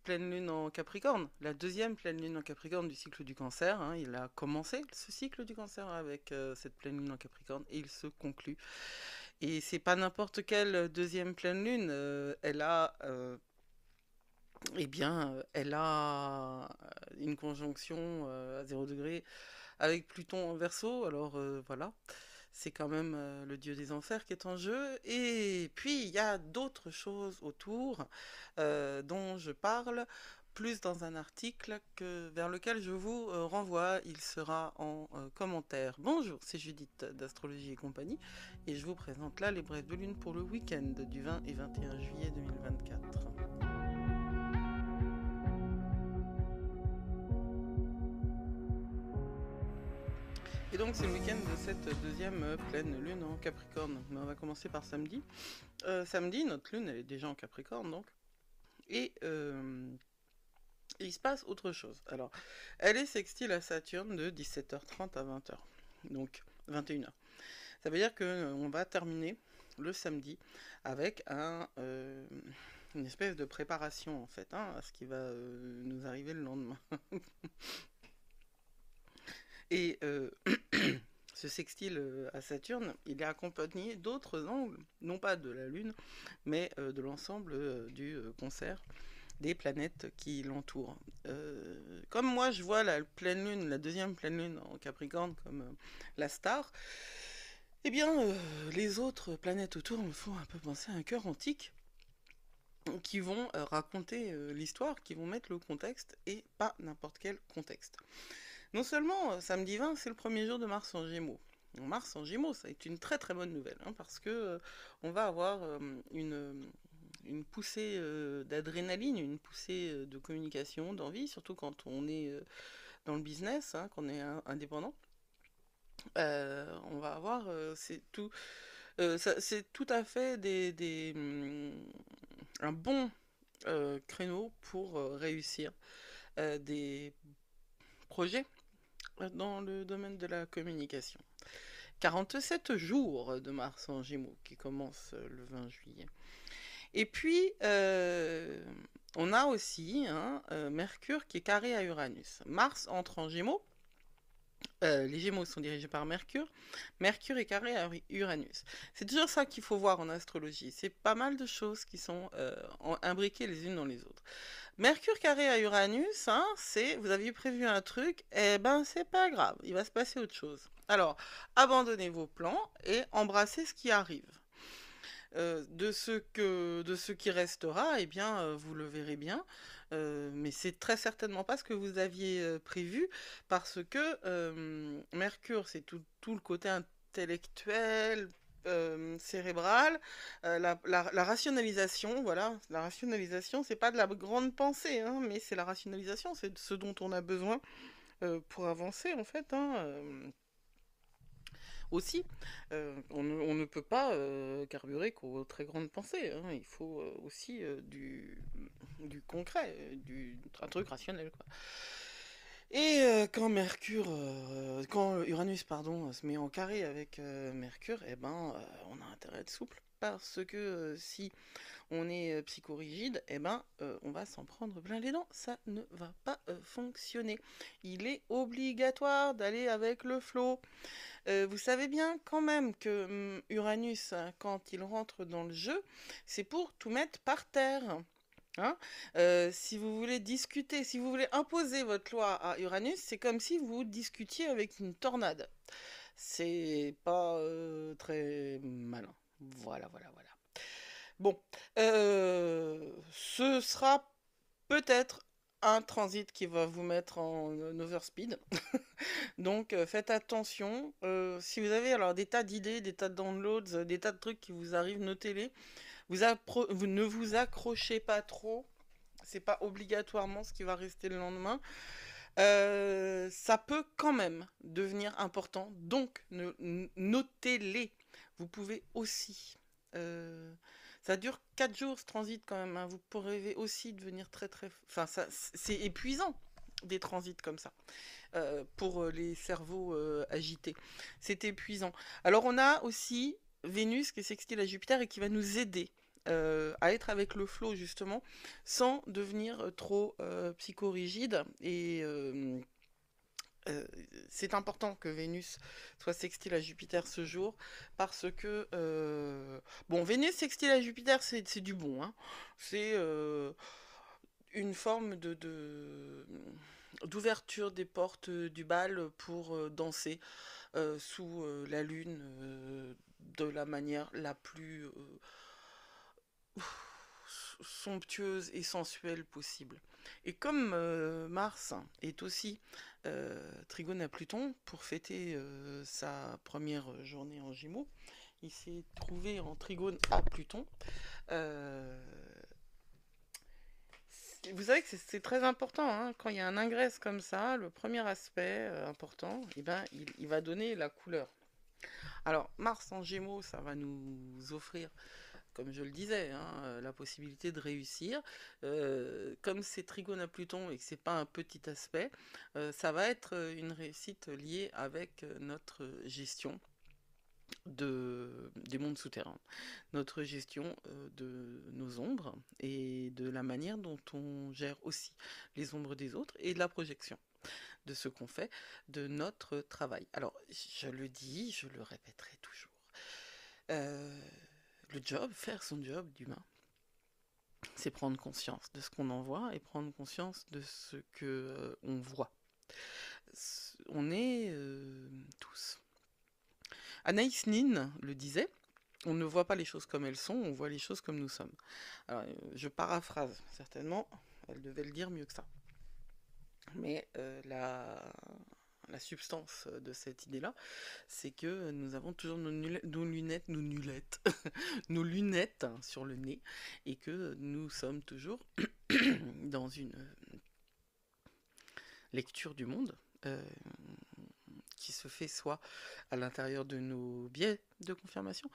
Pleine lune en Capricorne, la deuxième pleine lune en Capricorne du cycle du Cancer, hein. Il a commencé ce cycle du Cancer avec cette pleine lune en Capricorne et il se conclut. Et c'est pas n'importe quelle deuxième pleine lune. Elle a une conjonction à 0 degré avec Pluton en Verseau. Alors voilà, c'est quand même le dieu des enfers qui est en jeu. Et puis il y a d'autres choses autour dont je parle plus dans un article vers lequel je vous renvoie. Il sera en commentaire. Bonjour, c'est Judith d'Astrologie et compagnie et je vous présente là les brèves de lune pour le week-end du 20 et 21 juillet 2024. Et donc c'est le week-end de cette deuxième pleine lune en Capricorne. Mais on va commencer par samedi. Samedi, notre lune elle est déjà en Capricorne donc. Et il se passe autre chose. Alors, elle est sextile à Saturne de 17h30 à 20h. Donc 21h. Ça veut dire que on va terminer le samedi avec une espèce de préparation en fait, hein, à ce qui va nous arriver le lendemain. Et ce sextile à Saturne, il est accompagné d'autres angles, non pas de la Lune, mais de l'ensemble du concert des planètes qui l'entourent. Comme moi, je vois la pleine lune, la deuxième pleine lune en Capricorne comme la star, eh bien, les autres planètes autour me font un peu penser à un cœur antique qui vont raconter l'histoire, qui vont mettre le contexte et pas n'importe quel contexte. Non seulement samedi 20, c'est le premier jour de Mars en Gémeaux. Mars en Gémeaux, ça est une très très bonne nouvelle, hein, parce que on va avoir une poussée d'adrénaline, une poussée de communication, d'envie, surtout quand on est dans le business, hein, qu'on est indépendant. On va avoir, c'est tout à fait un bon créneau pour réussir des projets dans le domaine de la communication. 47 jours de Mars en Gémeaux qui commence le 20 juillet. Et puis, on a aussi Mercure qui est carré à Uranus. Mars entre en Gémeaux. Les Gémeaux sont dirigés par Mercure. Mercure est carré à Uranus. C'est toujours ça qu'il faut voir en astrologie. C'est pas mal de choses qui sont imbriquées les unes dans les autres. Mercure carré à Uranus, hein, c'est vous aviez prévu un truc, eh ben c'est pas grave, il va se passer autre chose. Alors, abandonnez vos plans et embrassez ce qui arrive. De ce qui restera, eh bien, vous le verrez bien. Mais c'est très certainement pas ce que vous aviez prévu, parce que Mercure, c'est tout le côté intellectuel, cérébral, la rationalisation, voilà. La rationalisation, c'est pas de la grande pensée, hein, mais c'est la rationalisation, c'est ce dont on a besoin pour avancer, en fait, hein, aussi, on ne peut pas carburer qu'aux très grandes pensées, hein. Il faut aussi du concret, un truc rationnel, quoi. Et quand Uranus, pardon, se met en carré avec Mercure, eh ben, on a intérêt à être souple. Parce que si on est psychorigide, eh ben, on va s'en prendre plein les dents. Ça ne va pas fonctionner. Il est obligatoire d'aller avec le flot. Vous savez bien quand même que Uranus, hein, quand il rentre dans le jeu, c'est pour tout mettre par terre. Hein. Si vous voulez discuter, si vous voulez imposer votre loi à Uranus, c'est comme si vous discutiez avec une tornade. C'est pas très malin. Voilà, voilà, voilà. Bon, ce sera peut-être un transit qui va vous mettre en overspeed. Donc faites attention. Si vous avez alors des tas d'idées, des tas de downloads, des tas de trucs qui vous arrivent, notez-les. Vous ne vous accrochez pas trop. C'est pas obligatoirement ce qui va rester le lendemain. Ça peut quand même devenir important. Donc notez-les. Vous pouvez aussi. Ça dure 4 jours ce transit quand même, hein. Vous pourrez aussi devenir très très. Enfin, c'est épuisant des transits comme ça pour les cerveaux agités. C'est épuisant. Alors on a aussi Vénus qui est sextile à Jupiter et qui va nous aider à être avec le flow justement, sans devenir trop psychorigide. Et euh, c'est important que Vénus soit sextile à Jupiter ce jour, parce que, bon, Vénus sextile à Jupiter, c'est du bon, hein. C'est une forme d'ouverture des portes du bal pour danser sous la lune de la manière la plus somptueuse et sensuelle possible. Et comme Mars est aussi trigone à Pluton pour fêter sa première journée en Gémeaux, il s'est trouvé en trigone à Pluton. Euh, Vous savez que c'est très important, hein, quand il y a un ingress comme ça, le premier aspect important, eh ben, il va donner la couleur. Alors, Mars en Gémeaux, ça va nous offrir, comme je le disais, hein, la possibilité de réussir. Comme c'est trigone à Pluton et que c'est pas un petit aspect, ça va être une réussite liée avec notre gestion des mondes souterrains, notre gestion de nos ombres et de la manière dont on gère aussi les ombres des autres et de la projection de ce qu'on fait, de notre travail. Alors, je le dis, je le répéterai toujours. Euh, le job, faire son job d'humain, c'est prendre conscience de ce qu'on envoie et prendre conscience de ce que on voit. On est tous. Anaïs Nin le disait, on ne voit pas les choses comme elles sont, on voit les choses comme nous sommes. Alors, je paraphrase, certainement, elle devait le dire mieux que ça. Mais la substance de cette idée-là, c'est que nous avons toujours nos lunettes, nos lunettes sur le nez, et que nous sommes toujours dans une lecture du monde qui se fait soit à l'intérieur de nos biais de confirmation,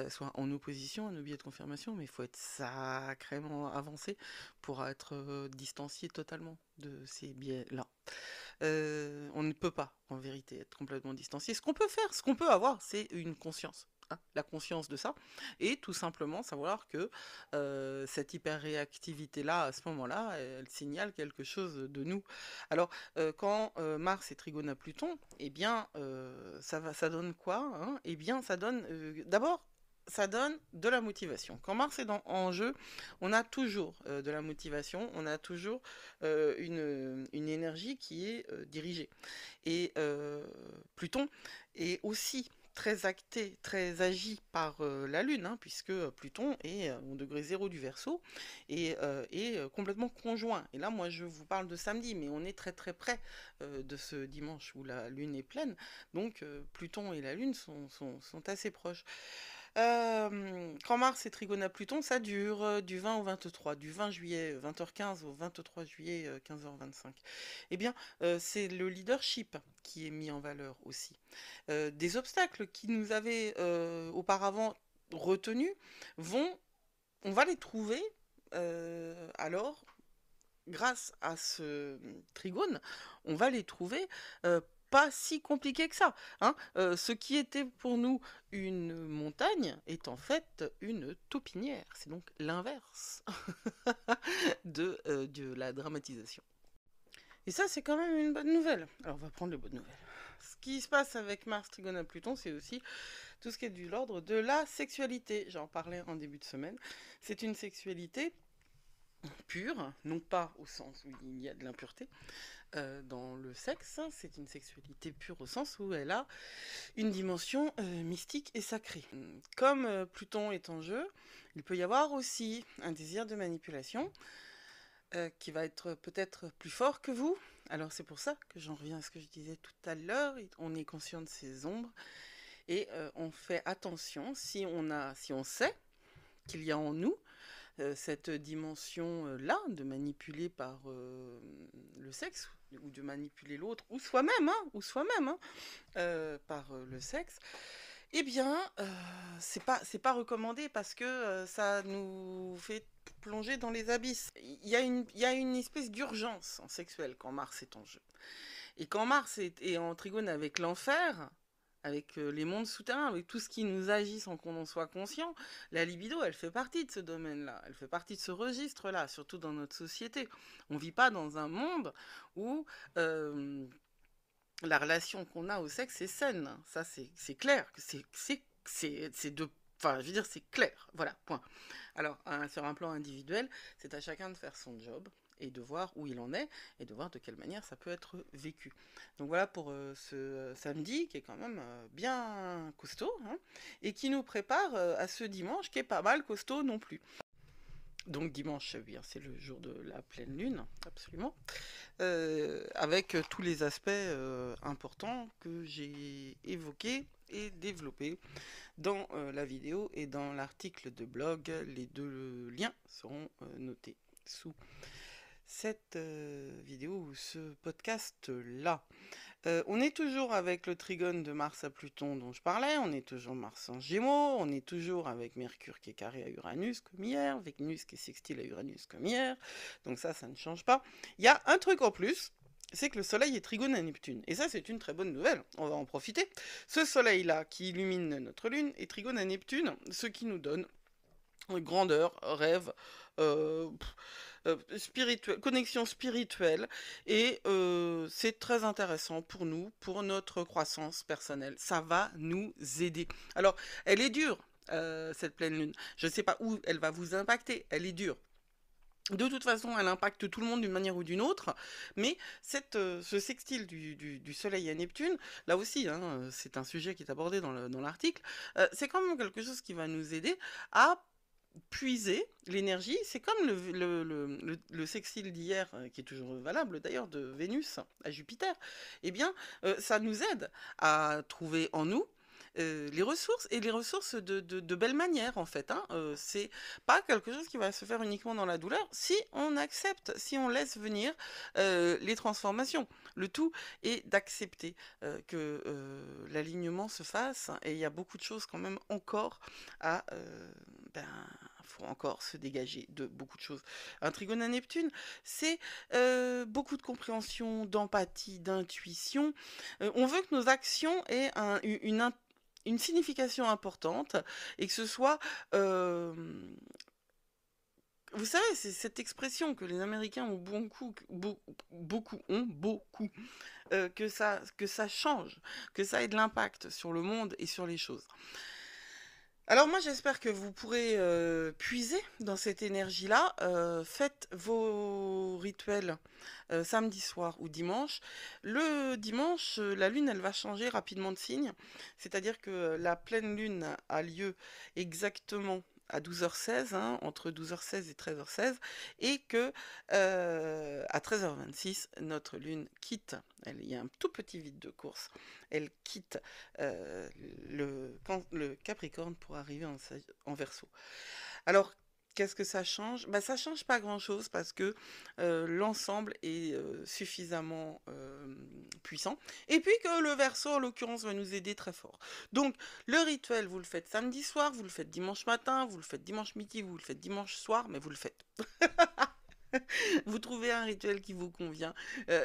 soit en opposition à nos biais de confirmation, mais il faut être sacrément avancé pour être distancié totalement de ces biais-là. On ne peut pas, en vérité, être complètement distancié. Ce qu'on peut faire, ce qu'on peut avoir, c'est une conscience. Hein, la conscience de ça, et tout simplement savoir que cette hyperréactivité-là, à ce moment-là, elle signale quelque chose de nous. Alors, quand Mars est trigone à Pluton, eh bien, ça donne quoi, hein? Eh bien, ça donne, d'abord, ça donne de la motivation. Quand Mars est en jeu, on a toujours de la motivation, on a toujours une énergie qui est dirigée. Et Pluton est aussi très acté, très agi par la Lune, hein, puisque Pluton est au degré zéro du Verseau et est complètement conjoint. Et là, moi, je vous parle de samedi, mais on est très très près de ce dimanche où la Lune est pleine. Donc, Pluton et la Lune sont assez proches. Quand Mars est trigone à Pluton, ça dure du 20 au 23, du 20 juillet 20h15 au 23 juillet 15h25. Eh bien, c'est le leadership qui est mis en valeur aussi. Des obstacles qui nous avaient auparavant retenus, on va les trouver alors, grâce à ce trigone, on va les trouver pas si compliqué que ça. Hein. Ce qui était pour nous une montagne est en fait une taupinière. C'est donc l'inverse de la dramatisation. Et ça, c'est quand même une bonne nouvelle. Alors, on va prendre les bonnes nouvelles. Ce qui se passe avec Mars trigone à Pluton, c'est aussi tout ce qui est de l'ordre de la sexualité. J'en parlais en début de semaine. C'est une sexualité pure, non pas au sens où il y a de l'impureté, dans le sexe, c'est une sexualité pure au sens où elle a une dimension mystique et sacrée. Comme Pluton est en jeu, il peut y avoir aussi un désir de manipulation qui va être peut-être plus fort que vous. Alors c'est pour ça que j'en reviens à ce que je disais tout à l'heure, on est conscient de ces ombres et on fait attention si on sait qu'il y a en nous cette dimension-là de manipuler par le sexe ou de manipuler l'autre ou soi-même, par le sexe, eh bien, c'est pas recommandé parce que ça nous fait plonger dans les abysses. Il y a une espèce d'urgence en sexuel quand Mars est en jeu. Et quand Mars est en trigone avec l'enfer, avec les mondes souterrains, avec tout ce qui nous agit sans qu'on en soit conscient. La libido, elle fait partie de ce domaine-là, elle fait partie de ce registre-là, surtout dans notre société. On ne vit pas dans un monde où la relation qu'on a au sexe est saine. Ça, c'est clair, c'est de... Enfin, je veux dire, c'est clair. Voilà, point. Alors, sur un plan individuel, c'est à chacun de faire son job et de voir où il en est et de voir de quelle manière ça peut être vécu. Donc voilà pour ce samedi qui est quand même bien costaud, hein, et qui nous prépare à ce dimanche qui est pas mal costaud non plus. Donc dimanche, bien, c'est le jour de la pleine lune, absolument, avec tous les aspects importants que j'ai évoqués et développés dans la vidéo et dans l'article de blog. Les deux liens seront notés sous cette vidéo ou ce podcast-là. On est toujours avec le trigone de Mars à Pluton dont je parlais, on est toujours Mars en Gémeaux, on est toujours avec Mercure qui est carré à Uranus comme hier, Vénus qui est sextile à Uranus comme hier, donc ça ne change pas. Il y a un truc en plus, c'est que le Soleil est trigone à Neptune, et ça c'est une très bonne nouvelle, on va en profiter. Ce Soleil-là qui illumine notre Lune est trigone à Neptune, ce qui nous donne grandeur, rêve, connexion spirituelle, et c'est très intéressant pour nous, pour notre croissance personnelle. Ça va nous aider. Alors, elle est dure, cette pleine lune. Je ne sais pas où elle va vous impacter, elle est dure. De toute façon, elle impacte tout le monde d'une manière ou d'une autre, mais ce sextile du Soleil à Neptune, là aussi, hein, c'est un sujet qui est abordé dans l'article, c'est quand même quelque chose qui va nous aider à puiser l'énergie. C'est comme le sextile d'hier, qui est toujours valable d'ailleurs, de Vénus à Jupiter. Eh bien, ça nous aide à trouver en nous les ressources, et les ressources de belle manière, en fait. Hein. C'est pas quelque chose qui va se faire uniquement dans la douleur, si on accepte, si on laisse venir les transformations. Le tout est d'accepter que l'alignement se fasse, et il y a beaucoup de choses quand même encore à... faut encore se dégager de beaucoup de choses. Un trigone à Neptune, c'est beaucoup de compréhension, d'empathie, d'intuition. On veut que nos actions aient une signification importante, et que ce soit... vous savez, c'est cette expression que les Américains ont beaucoup, que ça change, que ça ait de l'impact sur le monde et sur les choses. Alors moi j'espère que vous pourrez puiser dans cette énergie-là. Faites vos rituels samedi soir ou dimanche. Le dimanche, la lune elle va changer rapidement de signe. C'est-à-dire que la pleine lune a lieu exactement à 12h16, hein, entre 12h16 et 13h16, et que à 13h26, notre lune quitte, il y a un tout petit vide de course, elle quitte le Capricorne pour arriver en Verseau. Alors, qu'est-ce que ça change? Bah, ça change pas grand-chose, parce que l'ensemble est suffisamment puissant. Et puis que le Verseau, en l'occurrence, va nous aider très fort. Donc, le rituel, vous le faites samedi soir, vous le faites dimanche matin, vous le faites dimanche midi, vous le faites dimanche soir, mais vous le faites. Vous trouvez un rituel qui vous convient,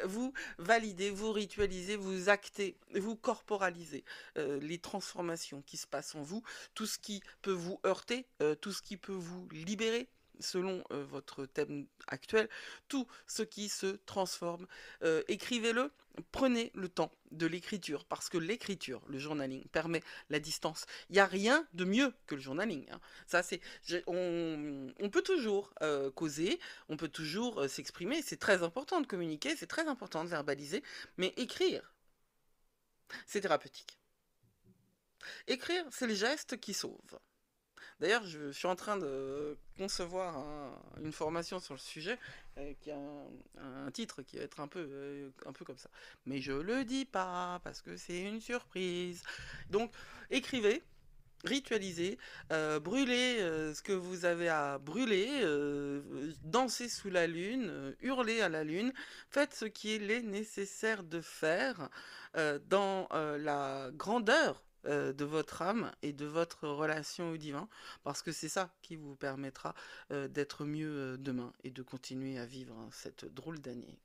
vous validez, vous ritualisez, vous actez, vous corporalisez les transformations qui se passent en vous, tout ce qui peut vous heurter, tout ce qui peut vous libérer selon votre thème actuel, tout ce qui se transforme. Écrivez-le, prenez le temps de l'écriture, parce que l'écriture, le journaling, permet la distance. Il n'y a rien de mieux que le journaling. Hein. Ça, on peut toujours causer, on peut toujours s'exprimer, c'est très important de communiquer, c'est très important de verbaliser, mais écrire, c'est thérapeutique. Écrire, c'est le geste qui sauve. D'ailleurs, je suis en train de concevoir une formation sur le sujet qui a un titre qui va être un peu comme ça. Mais je le dis pas parce que c'est une surprise. Donc, écrivez, ritualisez, brûlez ce que vous avez à brûler, dansez sous la lune, hurlez à la lune, faites ce qu'il est nécessaire de faire dans la grandeur de votre âme et de votre relation au divin, parce que c'est ça qui vous permettra d'être mieux demain et de continuer à vivre cette drôle d'année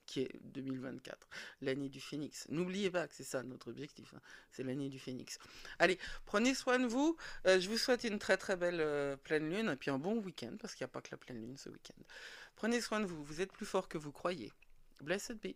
qui qui est 2024, l'année du phénix. N'oubliez pas que c'est ça notre objectif, hein, c'est l'année du phénix. Allez, prenez soin de vous. Je vous souhaite une très très belle pleine lune et puis un bon week-end parce qu'il n'y a pas que la pleine lune ce week-end. Prenez soin de vous, vous êtes plus fort que vous croyez. Blessed be.